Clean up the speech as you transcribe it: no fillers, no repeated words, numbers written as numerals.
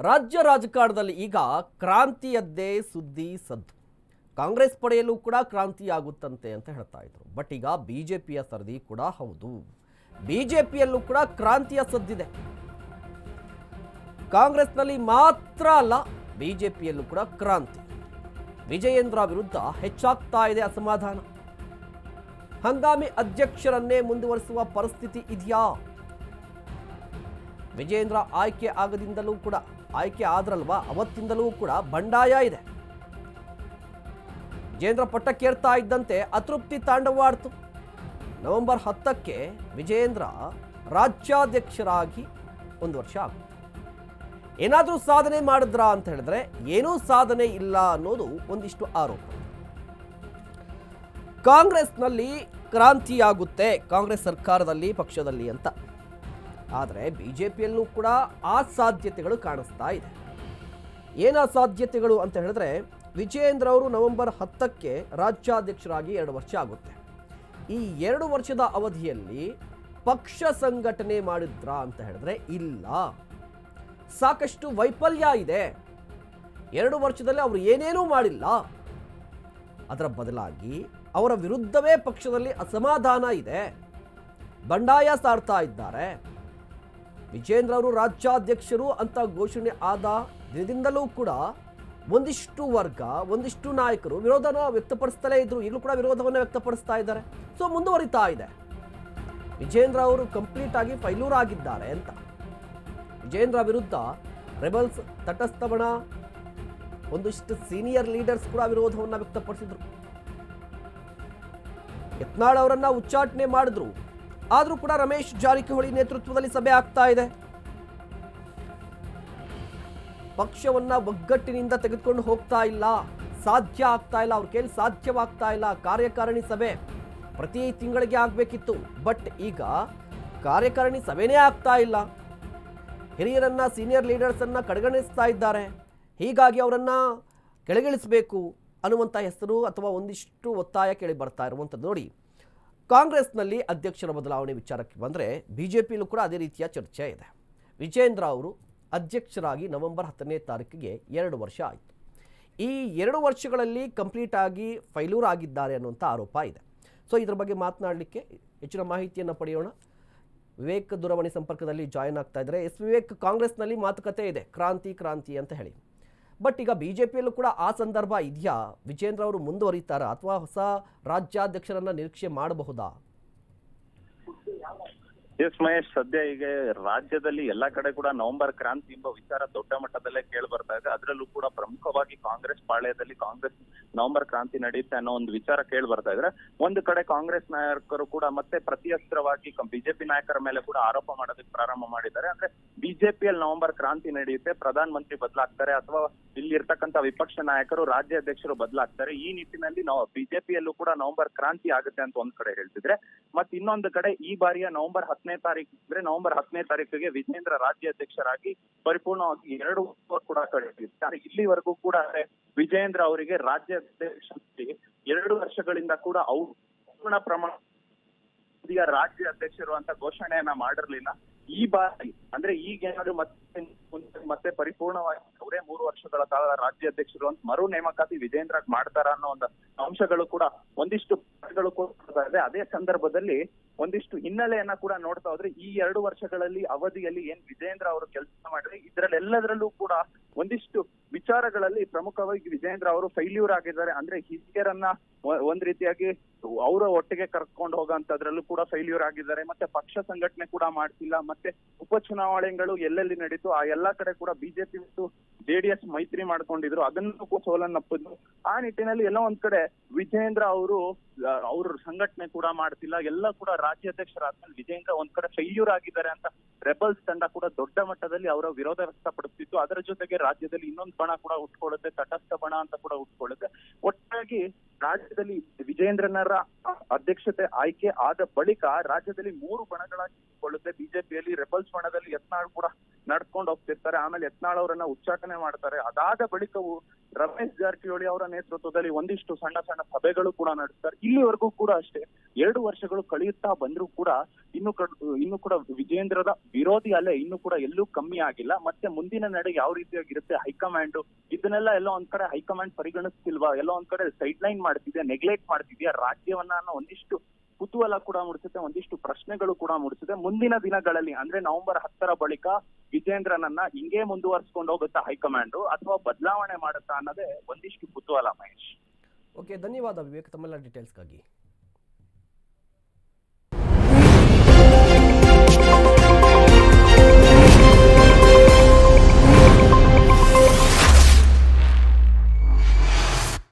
ರಾಜ್ಯ ರಾಜಕಾರಣದಲ್ಲಿ ಈಗ ಕ್ರಾಂತಿಯದ್ದೇ ಸುದ್ದಿ ಸದ್ದು. ಕಾಂಗ್ರೆಸ್ ಪಡೆಯಲು ಕೂಡ ಕ್ರಾಂತಿ ಆಗುತ್ತಂತೆ ಅಂತ ಹೇಳ್ತಾ ಇದ್ರು. ಬಟ್ ಈಗ ಬಿಜೆಪಿಯ ಸರದಿ ಕೂಡ ಹೌದು. ಬಿಜೆಪಿಯಲ್ಲೂ ಕೂಡ ಕ್ರಾಂತಿಯ ಸದ್ದಿದೆ. ಕಾಂಗ್ರೆಸ್ನಲ್ಲಿ ಮಾತ್ರ ಅಲ್ಲ, ಬಿಜೆಪಿಯಲ್ಲೂ ಕೂಡ ಕ್ರಾಂತಿ. ವಿಜಯೇಂದ್ರ ವಿರುದ್ಧ ಹೆಚ್ಚಾಗ್ತಾ ಇದೆ ಅಸಮಾಧಾನ. ಹಂಗಾಮಿ ಅಧ್ಯಕ್ಷರನ್ನೇ ಮುಂದುವರಿಸುವ ಪರಿಸ್ಥಿತಿ ಇದೆಯಾ? ವಿಜಯೇಂದ್ರ ಆಯ್ಕೆ ಆದ್ರಲ್ವಾ, ಅವತ್ತಿಂದಲೂ ಕೂಡ ಬಂಡಾಯ ಇದೆ. ವಿಜಯೇಂದ್ರ ಪಟ್ಟಕ್ಕೇರ್ತಾ ಇದ್ದಂತೆ ಅತೃಪ್ತಿ ತಾಂಡವಾಡ್ತು. ನವೆಂಬರ್ 10ಕ್ಕೆ ವಿಜಯೇಂದ್ರ ರಾಜ್ಯಾಧ್ಯಕ್ಷರಾಗಿ 1 ವರ್ಷ ಆಗುತ್ತೆ. ಏನಾದರೂ ಸಾಧನೆ ಮಾಡಿದ್ರಾ ಅಂತ ಹೇಳಿದ್ರೆ ಏನೂ ಸಾಧನೆ ಇಲ್ಲ ಅನ್ನೋದು ಒಂದಿಷ್ಟು ಆರೋಪ. ಕಾಂಗ್ರೆಸ್ನಲ್ಲಿ ಕ್ರಾಂತಿಯಾಗುತ್ತೆ, ಕಾಂಗ್ರೆಸ್ ಸರ್ಕಾರದಲ್ಲಿ, ಪಕ್ಷದಲ್ಲಿ ಅಂತ. ಆದರೆ ಬಿಜೆಪಿಯಲ್ಲೂ ಕೂಡ ಆ ಸಾಧ್ಯತೆಗಳು ಕಾಣಿಸ್ತಾ ಇದೆ. ಏನು ಅಸಾಧ್ಯತೆಗಳು ಅಂತ ಹೇಳಿದ್ರೆ, ವಿಜಯೇಂದ್ರ ಅವರು ನವೆಂಬರ್ 10ಕ್ಕೆ ರಾಜ್ಯಾಧ್ಯಕ್ಷರಾಗಿ 2 ವರ್ಷ ಆಗುತ್ತೆ. ಈ 2 ವರ್ಷದ ಅವಧಿಯಲ್ಲಿ ಪಕ್ಷ ಸಂಘಟನೆ ಮಾಡಿದ್ರಾ ಅಂತ ಹೇಳಿದ್ರೆ ಇಲ್ಲ. ಸಾಕಷ್ಟು ವೈಫಲ್ಯ ಇದೆ. 2 ವರ್ಷದಲ್ಲಿ ಅವರು ಏನೇನೂ ಮಾಡಿಲ್ಲ. ಅದರ ಬದಲಾಗಿ ಅವರ ವಿರುದ್ಧವೇ ಪಕ್ಷದಲ್ಲಿ ಅಸಮಾಧಾನ ಇದೆ. ಬಂಡಾಯ ಸಾರ್ತಾ ಇದ್ದಾರೆ. ವಿಜಯೇಂದ್ರ ಅವರು ರಾಜ್ಯಾಧ್ಯಕ್ಷರು ಅಂತ ಘೋಷಣೆ ಆದ ದಿನದಿಂದಲೂ ಕೂಡ ಒಂದಿಷ್ಟು ವರ್ಗ, ಒಂದಿಷ್ಟು ನಾಯಕರು ವಿರೋಧನ ವ್ಯಕ್ತಪಡಿಸ್ತಲೇ ಇದ್ರು. ಈಗಲೂ ಕೂಡ ವಿರೋಧವನ್ನು ವ್ಯಕ್ತಪಡಿಸ್ತಾ ಇದ್ದಾರೆ. ಸೊ ಮುಂದುವರಿತಾ ಇದೆ. ವಿಜಯೇಂದ್ರ ಅವರು ಕಂಪ್ಲೀಟ್ ಆಗಿ ಫೈಲೂರ್ ಆಗಿದ್ದಾರೆ ಅಂತ. ವಿಜಯೇಂದ್ರ ವಿರುದ್ಧ ರೆಬಲ್ಸ್, ತಟಸ್ಥ ಬಣ, ಒಂದಿಷ್ಟು ಸೀನಿಯರ್ ಲೀಡರ್ಸ್ ಕೂಡ ವಿರೋಧವನ್ನು ವ್ಯಕ್ತಪಡಿಸಿದ್ರು. ಯತ್ನಾಳ್ ಅವರನ್ನ ಉಚ್ಚಾಟನೆ ಮಾಡಿದ್ರು. ಆದರೂ ಕೂಡ ರಮೇಶ್ ಜಾರಕಿಹೊಳಿ ನೇತೃತ್ವದಲ್ಲಿ ಸಭೆ ಆಗ್ತಾ ಇದೆ. ಪಕ್ಷವನ್ನ ಒಗ್ಗಟ್ಟಿನಿಂದ ತೆಗೆದುಕೊಂಡು ಹೋಗ್ತಾ ಇಲ್ಲ, ಸಾಧ್ಯ ಆಗ್ತಾ ಇಲ್ಲ, ಅವ್ರ ಕೈಲಿ ಸಾಧ್ಯವಾಗ್ತಾ ಇಲ್ಲ. ಕಾರ್ಯಕಾರಿಣಿ ಸಭೆ ಪ್ರತಿ ತಿಂಗಳಿಗೆ ಆಗಬೇಕಿತ್ತು. ಬಟ್ ಈಗ ಕಾರ್ಯಕಾರಿಣಿ ಸಭೆನೇ ಆಗ್ತಾ ಇಲ್ಲ. ಹಿರಿಯರನ್ನ, ಸೀನಿಯರ್ ಲೀಡರ್ಸನ್ನು ಕಡೆಗಣಿಸ್ತಾ ಇದ್ದಾರೆ. ಹೀಗಾಗಿ ಅವರನ್ನ ಕೆಳಗಿಳಿಸಬೇಕು ಅನ್ನುವಂಥ ಹೆಸರು ಅಥವಾ ಒಂದಿಷ್ಟು ಒತ್ತಾಯ ಕೇಳಿ ಬರ್ತಾ ಇರುವಂಥದ್ದು. ನೋಡಿ, ಕಾಂಗ್ರೆಸ್ನಲ್ಲಿ ಅಧ್ಯಕ್ಷರ ಬದಲಾವಣೆ ವಿಚಾರಕ್ಕೆ ಬಂದರೆ ಬಿಜೆಪಿಯಲ್ಲೂ ಕೂಡ ಅದೇ ರೀತಿಯ ಚರ್ಚೆ ಇದೆ. ವಿಜಯೇಂದ್ರ ಅವರು ಅಧ್ಯಕ್ಷರಾಗಿ ನವೆಂಬರ್ 10ನೇ ತಾರೀಕಿಗೆ 2 ವರ್ಷ ಆಯಿತು. ಈ 2 ವರ್ಷಗಳಲ್ಲಿ ಕಂಪ್ಲೀಟ್ ಆಗಿ ಫೈಲೂರ್ ಆಗಿದ್ದಾರೆ ಅನ್ನುವಂಥ ಆರೋಪ ಇದೆ. ಸೊ ಇದರ ಬಗ್ಗೆ ಮಾತನಾಡಲಿಕ್ಕೆ ಹೆಚ್ಚಿನ ಮಾಹಿತಿಯನ್ನು ಪಡೆಯೋಣ. ವಿವೇಕ್ ದೂರವಾಣಿ ಸಂಪರ್ಕದಲ್ಲಿ ಜಾಯಿನ್ ಆಗ್ತಾ ಇದ್ದಾರೆ. ವಿವೇಕ್, ಕಾಂಗ್ರೆಸ್ನಲ್ಲಿ ಮಾತುಕತೆ ಇದೆ ಕ್ರಾಂತಿ ಅಂತ ಹೇಳಿ. ಬಟ್ ಈಗ ಬಿಜೆಪಿಯಲ್ಲೂ ಕೂಡ ಆ ಸಂದರ್ಭ ಇದೆಯಾ? ವಿಜಯೇಂದ್ರ ಅವರು ಮುಂದುವರಿತಾರಾ ಅಥವಾ ಹೊಸ ರಾಜ್ಯಾಧ್ಯಕ್ಷರನ್ನ ನಿರೀಕ್ಷೆ ಮಾಡಬಹುದಾ? ಎಸ್ ಮಹೇಶ್, ಸದ್ಯ ಈಗ ರಾಜ್ಯದಲ್ಲಿ ಎಲ್ಲಾ ಕಡೆ ಕೂಡ ನವೆಂಬರ್ ಕ್ರಾಂತಿ ಎಂಬ ವಿಚಾರ ದೊಡ್ಡ ಮಟ್ಟದಲ್ಲೇ ಕೇಳಿ ಬರ್ತಾ ಇದೆ. ಅದರಲ್ಲೂ ಕೂಡ ಪ್ರಮುಖವಾಗಿ ಕಾಂಗ್ರೆಸ್ ಪಾಳ್ಯದಲ್ಲಿ ಕಾಂಗ್ರೆಸ್ ನವೆಂಬರ್ ಕ್ರಾಂತಿ ನಡೆಯುತ್ತೆ ಅನ್ನೋ ಒಂದು ವಿಚಾರ ಕೇಳಿ ಬರ್ತಾ ಇದ್ರೆ, ಒಂದು ಕಡೆ ಕಾಂಗ್ರೆಸ್ ನಾಯಕರು ಕೂಡ ಮತ್ತೆ ಪ್ರತಿಯಸ್ತ್ರವಾಗಿ ಬಿಜೆಪಿ ನಾಯಕರ ಮೇಲೆ ಕೂಡ ಆರೋಪ ಮಾಡೋದಕ್ಕೆ ಪ್ರಾರಂಭ ಮಾಡಿದ್ದಾರೆ. ಅಂದ್ರೆ ಬಿಜೆಪಿಯಲ್ಲಿ ನವೆಂಬರ್ ಕ್ರಾಂತಿ ನಡೆಯುತ್ತೆ, ಪ್ರಧಾನ ಮಂತ್ರಿ ಬದಲಾಗ್ತಾರೆ ಅಥವಾ ಇಲ್ಲಿ ಇರ್ತಕ್ಕಂಥ ವಿಪಕ್ಷ ನಾಯಕರು, ರಾಜ್ಯಾಧ್ಯಕ್ಷರು ಬದಲಾಗ್ತಾರೆ. ಈ ನಿಟ್ಟಿನಲ್ಲಿ ನಾವು ಬಿಜೆಪಿಯಲ್ಲೂ ಕೂಡ ನವೆಂಬರ್ ಕ್ರಾಂತಿ ಆಗುತ್ತೆ ಅಂತ ಒಂದ್ ಕಡೆ ಹೇಳ್ತಿದ್ರೆ, ಮತ್ತೆ ಇನ್ನೊಂದು ಕಡೆ ಈ ಬಾರಿಯ ನವೆಂಬರ್ 10ನೇ ತಾರೀಕು ಅಂದ್ರೆ ನವೆಂಬರ್ 10ನೇ ತಾರೀಕಿಗೆ ವಿಜಯೇಂದ್ರ ರಾಜ್ಯಾಧ್ಯಕ್ಷರಾಗಿ ಪರಿಪೂರ್ಣವಾಗಿ 2 ವರ್ಷ ಕೂಡ ಕಳೆದಿದ್ದಾರೆ. ಇಲ್ಲಿವರೆಗೂ ಕೂಡ ವಿಜಯೇಂದ್ರ ಅವರಿಗೆ ರಾಜ್ಯಾಧ್ಯಕ್ಷ 2 ವರ್ಷಗಳಿಂದ ಕೂಡ ಪೂರ್ಣ ಪ್ರಮಾಣ ರಾಜ್ಯ ಅಧ್ಯಕ್ಷರು ಅಂತ ಘೋಷಣೆಯನ್ನ ಮಾಡಿರ್ಲಿಲ್ಲ. ಈ ಬಾರಿ ಅಂದ್ರೆ ಈಗ ಏನಾದ್ರು ಮತ್ತೆ ಪರಿಪೂರ್ಣವಾಗಿ ಅವರೇ 3 ವರ್ಷಗಳ ಕಾಲ ರಾಜ್ಯಾಧ್ಯಕ್ಷರು ಅಂತ ಮರು ನೇಮಕಾತಿ ವಿಜಯೇಂದ್ರ ಮಾಡ್ತಾರ ಅನ್ನೋ ಒಂದು ಅಂಶಗಳು ಕೂಡ ಒಂದಿಷ್ಟು ಕೂಡ ಇದೆ. ಅದೇ ಸಂದರ್ಭದಲ್ಲಿ ಒಂದಿಷ್ಟು ಹಿನ್ನೆಲೆಯನ್ನ ಕೂಡ ನೋಡ್ತಾ ಹೋದ್ರೆ, ಈ 2 ವರ್ಷಗಳಲ್ಲಿ ಅವಧಿಯಲ್ಲಿ ಏನ್ ವಿಜಯೇಂದ್ರ ಅವರು ಕೆಲಸ ಮಾಡಿದ್ರೆ ಇದ್ರಲ್ಲೆಲ್ಲದರಲ್ಲೂ ಕೂಡ ಒಂದಿಷ್ಟು ವಿಚಾರಗಳಲ್ಲಿ ಪ್ರಮುಖವಾಗಿ ವಿಜಯೇಂದ್ರ ಅವರು ಫೈಲ್ಯೂರ್ ಆಗಿದ್ದಾರೆ. ಅಂದ್ರೆ ಹಿರಿಯರನ್ನ ಒಂದ್ ರೀತಿಯಾಗಿ ಅವರ ಒಟ್ಟಿಗೆ ಕರ್ಕೊಂಡು ಹೋಗೋಂತದ್ರಲ್ಲೂ ಕೂಡ ಫೈಲ್ಯೂರ್ ಆಗಿದ್ದಾರೆ. ಮತ್ತೆ ಪಕ್ಷ ಸಂಘಟನೆ ಕೂಡ ಮಾಡ್ತಿಲ್ಲ. ಮತ್ತೆ ಉಪಚುನಾವಣೆಗಳು ಎಲ್ಲೆಲ್ಲಿ ನಡೀತು ಆ ಎಲ್ಲಾ ಕಡೆ ಕೂಡ ಬಿಜೆಪಿ ಮತ್ತು ಜೆಡಿಎಸ್ ಮೈತ್ರಿ ಮಾಡ್ಕೊಂಡಿದ್ರು, ಅದನ್ನು ಸೋಲನ್ನಪ್ಪಿದ್ರು. ಆ ನಿಟ್ಟಿನಲ್ಲಿ ಎಲ್ಲ ಒಂದ್ ಕಡೆ ವಿಜಯೇಂದ್ರ ಅವರು ಅವ್ರ ಸಂಘಟನೆ ಕೂಡ ಮಾಡ್ತಿಲ್ಲ. ಎಲ್ಲ ಕೂಡ ರಾಜ್ಯಾಧ್ಯಕ್ಷರಾದ್ಮೇಲೆ ವಿಜಯೇಂದ್ರ ಒಂದ್ ಕಡೆ ಫೈಲ್ಯೂರ್ ಆಗಿದ್ದಾರೆ ಅಂತ ರೆಬಲ್ಸ್ ತಂಡ ಕೂಡ ದೊಡ್ಡ ಮಟ್ಟದಲ್ಲಿ ಅವರ ವಿರೋಧ ವ್ಯಕ್ತಪಡಿಸ್ತಿತ್ತು. ಅದರ ಜೊತೆಗೆ ರಾಜ್ಯದಲ್ಲಿ ಇನ್ನೊಂದು ಬಣ ಕೂಡ ಉಟ್ಕೊಳ್ಳುತ್ತೆ, ತಟಸ್ಥ ಬಣ ಅಂತ ಕೂಡ ಉಟ್ಕೊಳ್ಳುತ್ತೆ. ಒಟ್ಟಾಗಿ ರಾಜ್ಯದಲ್ಲಿ ವಿಜಯೇಂದ್ರನರ ಅಧ್ಯಕ್ಷತೆ ಆಯ್ಕೆ ಆದ ಬಳಿಕ ರಾಜ್ಯದಲ್ಲಿ 3 ಬಣಗಳಾಗಿ ಉಟ್ಕೊಳ್ಳುತ್ತೆ. ಬಿಜೆಪಿಯಲ್ಲಿ ರೆಬಲ್ಸ್ ಬಣದಲ್ಲಿ ಯತ್ನಾಳ್ ಕೂಡ ನಡ್ಕೊಂಡು ಹೋಗ್ತಿರ್ತಾರೆ. ಆಮೇಲೆ ಯತ್ನಾಳ್ ಅವರನ್ನ ಉಚ್ಚಾಟನೆ ಮಾಡ್ತಾರೆ. ಅದಾದ ಬಳಿಕವು ರಮೇಶ್ ಜಾರಕಿಹೊಳಿ ಅವರ ನೇತೃತ್ವದಲ್ಲಿ ಒಂದಿಷ್ಟು ಸಣ್ಣ ಸಣ್ಣ ಸಭೆಗಳು ಕೂಡ ನಡೆಸ್ತಾರೆ. ಇಲ್ಲಿವರೆಗೂ ಕೂಡ ಅಷ್ಟೇ 2 ವರ್ಷಗಳು ಕಳೆಯುತ್ತಾ ಬಂದ್ರೂ ಕೂಡ ಇನ್ನು ಕೂಡ ವಿಜೇಂದ್ರದ ವಿರೋಧಿ ಅಲೆ ಇನ್ನು ಕೂಡ ಎಲ್ಲೂ ಕಮ್ಮಿ ಆಗಿಲ್ಲ. ಮತ್ತೆ ಮುಂದಿನ ನಡೆ ಯಾವ ರೀತಿಯಾಗಿರುತ್ತೆ ಹೈಕಮಾಂಡ್ ಇದನ್ನೆಲ್ಲ ಎಲ್ಲೋ ಒಂದ್ ಕಡೆ ಹೈಕಮಾಂಡ್ ಪರಿಗಣಿಸ್ತಿಲ್ವಾ, ಎಲ್ಲೋ ಒಂದ್ ಕಡೆ ಸೈಡ್ ಲೈನ್ ಮಾಡ್ತಿದ್ಯಾ, ನೆಗ್ಲೆಕ್ಟ್ ಮಾಡ್ತಿದ್ಯಾ ರಾಜ್ಯವನ್ನ ಅನ್ನೋ ಒಂದಿಷ್ಟು ಕುತೂಹಲ ಕೂಡ ಮೂಡಿಸುತ್ತೆ, ಒಂದಿಷ್ಟು ಪ್ರಶ್ನೆಗಳು ಕೂಡ ಮೂಡಿಸುತ್ತೆ. ಮುಂದಿನ ದಿನಗಳಲ್ಲಿ ಅಂದ್ರೆ ನವೆಂಬರ್ 10ರ ಬಳಿಕ ವಿಜೇಂದ್ರನನ್ನ ಹಿಂಗೆ ಮುಂದುವರ್ಸ್ಕೊಂಡು ಹೋಗುತ್ತಾ ಹೈಕಮಾಂಡ್ ಅಥವಾ ಬದಲಾವಣೆ ಮಾಡುತ್ತಾ ಅನ್ನೋದೇ ಒಂದಿಷ್ಟು ಕುತೂಹಲ ಮಹೇಶ್. ಓಕೆ, ಧನ್ಯವಾದ ವಿವೇಕ್ ತಮ್ಮೆಲ್ಲ ಡೀಟೇಲ್ಸ್ಗಾಗಿ.